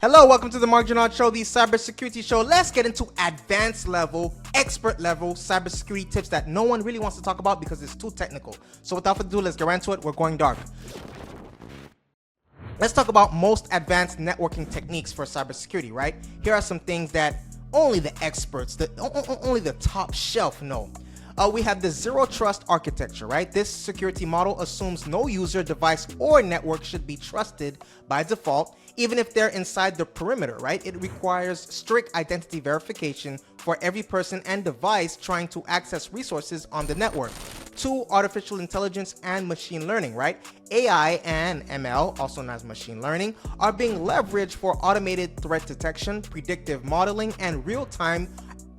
Hello, welcome to the Mark Janard Show, the Cybersecurity Show. Let's get into advanced level, expert level cybersecurity tips that no one really wants to talk about because it's too technical. So without further ado, let's get right into it. We're going dark. Let's talk about most advanced networking techniques for cybersecurity, right? Here are some things that only the experts, only the top shelf know. We have the zero trust architecture, right? This security model assumes no user, device, or network should be trusted by default, even if they're inside the perimeter, right? It requires strict identity verification for every person and device trying to access resources on the network. 2, artificial intelligence and machine learning, right? AI and ML, also known as machine learning, are being leveraged for automated threat detection, predictive modeling, and real-time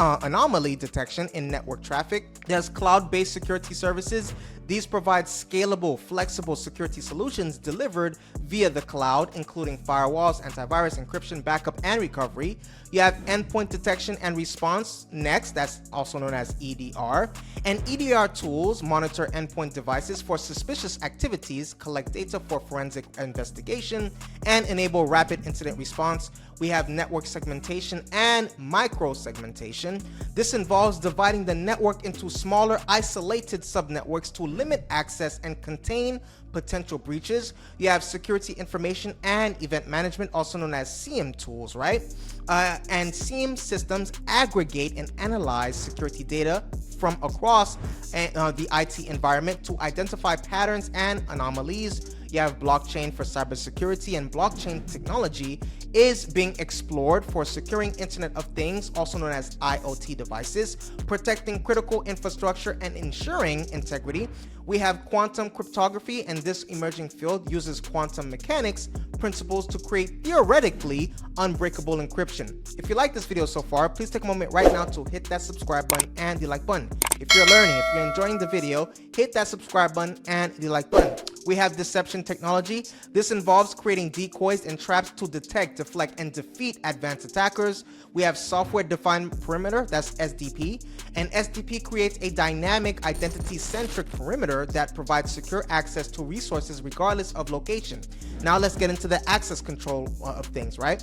anomaly detection in network traffic. There's cloud-based security services. These provide scalable, flexible security solutions delivered via the cloud, including firewalls, antivirus, encryption, backup, and recovery. You have endpoint detection and response next, that's also known as EDR. And EDR tools monitor endpoint devices for suspicious activities, collect data for forensic investigation, and enable rapid incident response. We have network segmentation and micro segmentation. This involves dividing the network into smaller, isolated subnetworks to limit access and contain potential breaches. You have security information and event management, also known as SIEM tools, right? And SIEM systems aggregate and analyze security data from across the IT environment to identify patterns and anomalies. You have blockchain for cybersecurity, and blockchain technology is being explored for securing Internet of Things, also known as IoT devices, protecting critical infrastructure and ensuring integrity. We have quantum cryptography, and this emerging field uses quantum mechanics principles to create theoretically unbreakable encryption. If you like this video so far, please take a moment right now to hit that subscribe button and the like button. If you're learning, if you're enjoying the video, hit that subscribe button and the like button. We have deception technology. This involves creating decoys and traps to detect, deflect, and defeat advanced attackers. We have software-defined perimeter, that's SDP, and SDP creates a dynamic identity-centric perimeter that provides secure access to resources regardless of location. Now let's get into the access control of things, right?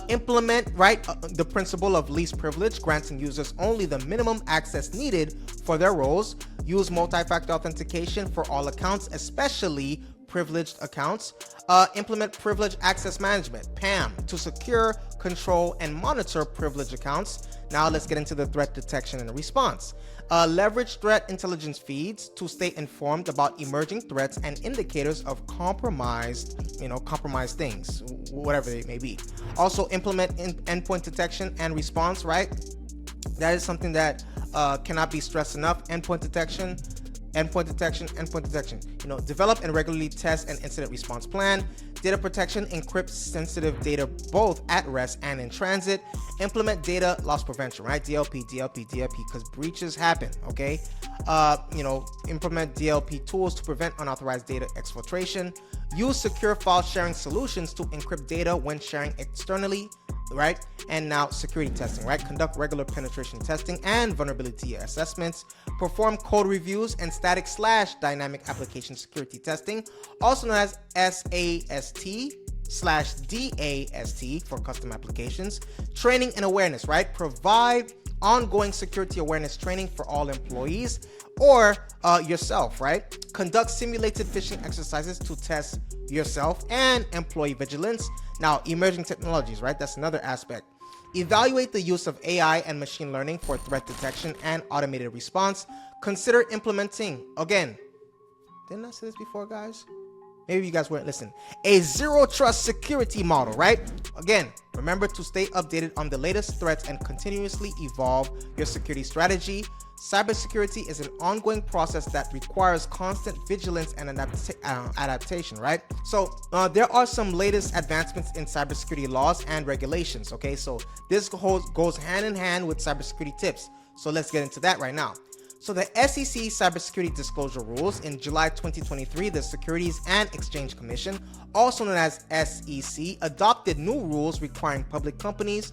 Implement, right, the principle of least privilege, granting users only the minimum access needed for their roles. Use multi-factor authentication for all accounts, especially privileged accounts. Implement privilege access management, PAM, to secure, control, and monitor privileged accounts. Now let's get into the threat detection and response. Leverage threat intelligence feeds to stay informed about emerging threats and indicators of compromised things, whatever they may be. Also implement endpoint detection and response, right? That is something that cannot be stressed enough. Endpoint detection. Develop and regularly test an incident response plan. Data protection encrypts sensitive data both at rest and in transit. Implement data loss prevention, right? DLP, because breaches happen, okay? Implement DLP tools to prevent unauthorized data exfiltration. Use secure file sharing solutions to encrypt data when sharing externally, right? And now security testing, right? Conduct regular penetration testing and vulnerability assessments. Perform code reviews and static/dynamic application security testing, also known as SAST/DAST for custom applications. Training and awareness, right? Provide ongoing security awareness training for all employees or yourself, right? Conduct simulated phishing exercises to test yourself and employee vigilance. Now, emerging technologies, right? That's another aspect. Evaluate the use of AI and machine learning for threat detection and automated response. Consider implementing, again, didn't I say this before, guys? Maybe you guys weren't listening. A zero trust security model, right? Again, remember to stay updated on the latest threats and continuously evolve your security strategy. Cybersecurity is an ongoing process that requires constant vigilance and adaptation, right? So there are some latest advancements in cybersecurity laws and regulations, okay? So this goes hand in hand with cybersecurity tips. So let's get into that right now. So the SEC Cybersecurity Disclosure Rules in July 2023, the Securities and Exchange Commission, also known as SEC, adopted new rules requiring public companies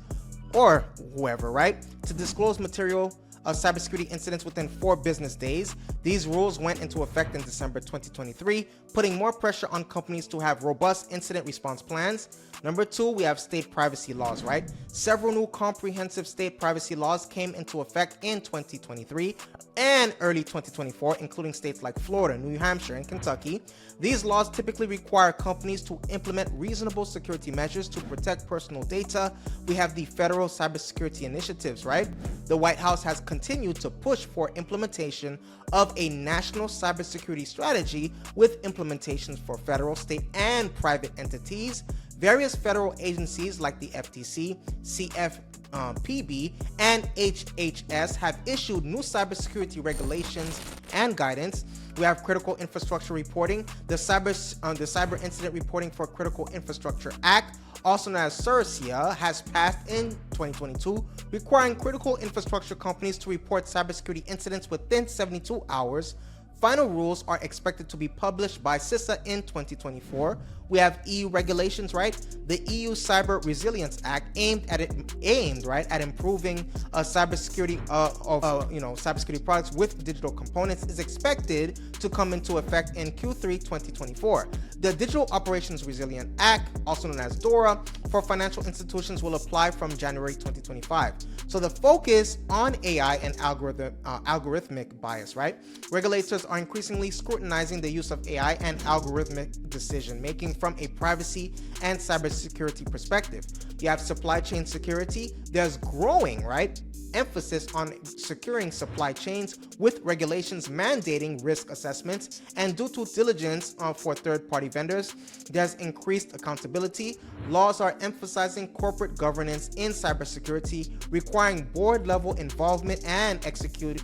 or whoever, right, to disclose material cybersecurity incidents within 4 business days. These rules went into effect in December 2023, putting more pressure on companies to have robust incident response plans. Number 2, we have state privacy laws, right? Several new comprehensive state privacy laws came into effect in 2023 and early 2024, including states like Florida, New Hampshire, and Kentucky. These laws typically require companies to implement reasonable security measures to protect personal data. We have the federal cybersecurity initiatives, right? The White House has continued to push for implementation of a national cybersecurity strategy with implementations for federal, state, and private entities. Various federal agencies like the FTC, CFPB, and HHS have issued new cybersecurity regulations and guidance. We have critical infrastructure reporting. The Cyber Incident Reporting for Critical Infrastructure Act, also known as CIRCIA, has passed in 2022, requiring critical infrastructure companies to report cybersecurity incidents within 72 hours. Final rules are expected to be published by CISA in 2024. We have EU regulations, right? The EU Cyber Resilience Act aimed at improving cybersecurity cybersecurity products with digital components is expected to come into effect in Q3 2024. The Digital Operations Resilience Act, also known as DORA, for financial institutions will apply from January 2025. So the focus on AI and algorithmic bias, right? Regulators are increasingly scrutinizing the use of AI and algorithmic decision making from a privacy and cybersecurity perspective. You have supply chain security. There's growing, right, emphasis on securing supply chains with regulations mandating risk assessments and due diligence for third-party vendors. There's increased accountability. Laws are emphasizing corporate governance in cybersecurity, requiring board-level involvement and executive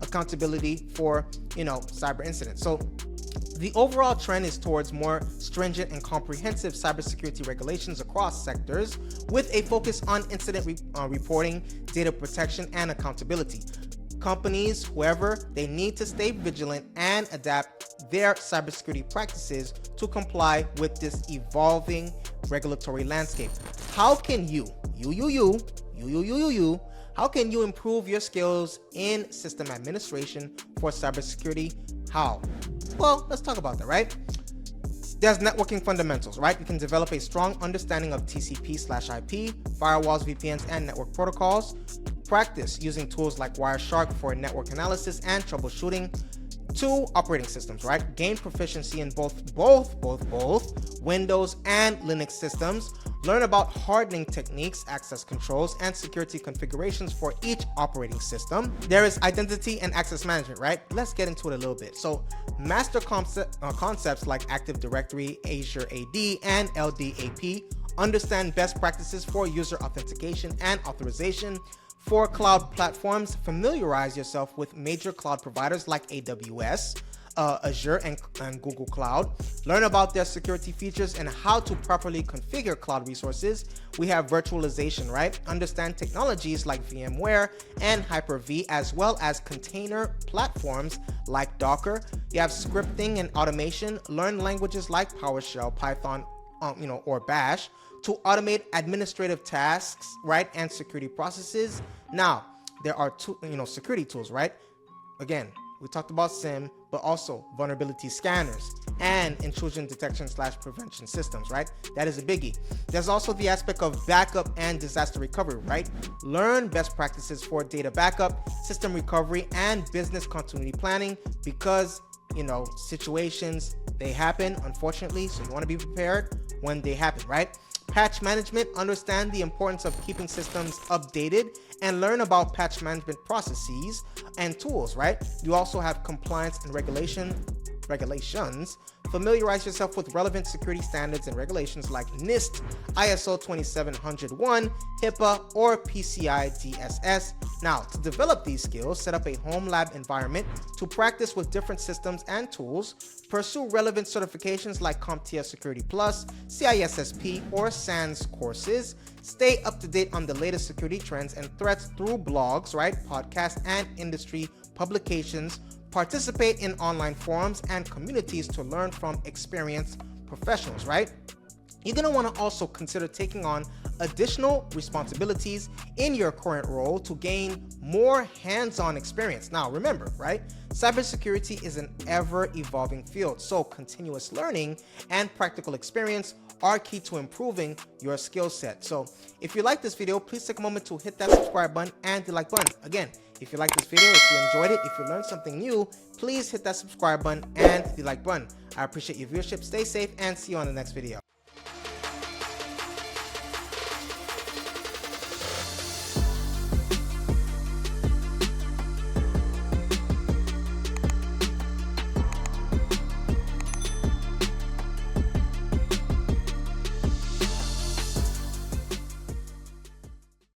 accountability for, cyber incidents. So the overall trend is towards more stringent and comprehensive cybersecurity regulations across sectors, with a focus on incident reporting, data protection, and accountability. Companies, whoever, they need to stay vigilant and adapt their cybersecurity practices to comply with this evolving regulatory landscape. How can how can you improve your skills in system administration for cybersecurity? How? Well, let's talk about that, right? There's networking fundamentals, right? You can develop a strong understanding of TCP/IP, firewalls, VPNs, and network protocols. Practice using tools like Wireshark for network analysis and troubleshooting. 2, operating systems, right? Gain proficiency in both Windows and Linux systems. Learn about hardening techniques, access controls, and security configurations for each operating system. There is identity and access management, right? Let's get into it a little bit. So master concepts like Active Directory, Azure AD, and LDAP. Understand best practices for user authentication and authorization. For cloud platforms, familiarize yourself with major cloud providers like AWS, Azure, and Google Cloud. Learn about their security features and how to properly configure cloud resources. We have virtualization, right? Understand technologies like VMware and Hyper-V, as well as container platforms like Docker. You have scripting and automation. Learn languages like PowerShell, Python, or Bash to automate administrative tasks, right, and security processes. Now, there are security tools, right? Again, we talked about SIEM, but also vulnerability scanners and intrusion detection / prevention systems, right? That is a biggie. There's also the aspect of backup and disaster recovery, right? Learn best practices for data backup, system recovery, and business continuity planning, because situations, they happen, unfortunately, so you want to be prepared when they happen, right? Patch management, understand the importance of keeping systems updated and learn about patch management processes and tools, right? You also have compliance and regulations. Familiarize yourself with relevant security standards and regulations like NIST, ISO 27001, HIPAA, or PCI DSS. Now, to develop these skills, set up a home lab environment to practice with different systems and tools. Pursue relevant certifications like CompTIA Security Plus, CISSP, or SANS courses. Stay up to date on the latest security trends and threats through blogs, right, podcasts, and industry publications. Participate in online forums and communities to learn from experienced professionals, right? You're going to want to also consider taking on additional responsibilities in your current role to gain more hands-on experience. Now, remember, right? Cybersecurity is an ever-evolving field, so continuous learning and practical experience are key to improving your skill set. So if you like this video, please take a moment to hit that subscribe button and the like button. Again, if you like this video, if you enjoyed it, if you learned something new, please hit that subscribe button and the like button. I appreciate your viewership. Stay safe and see you on the next video.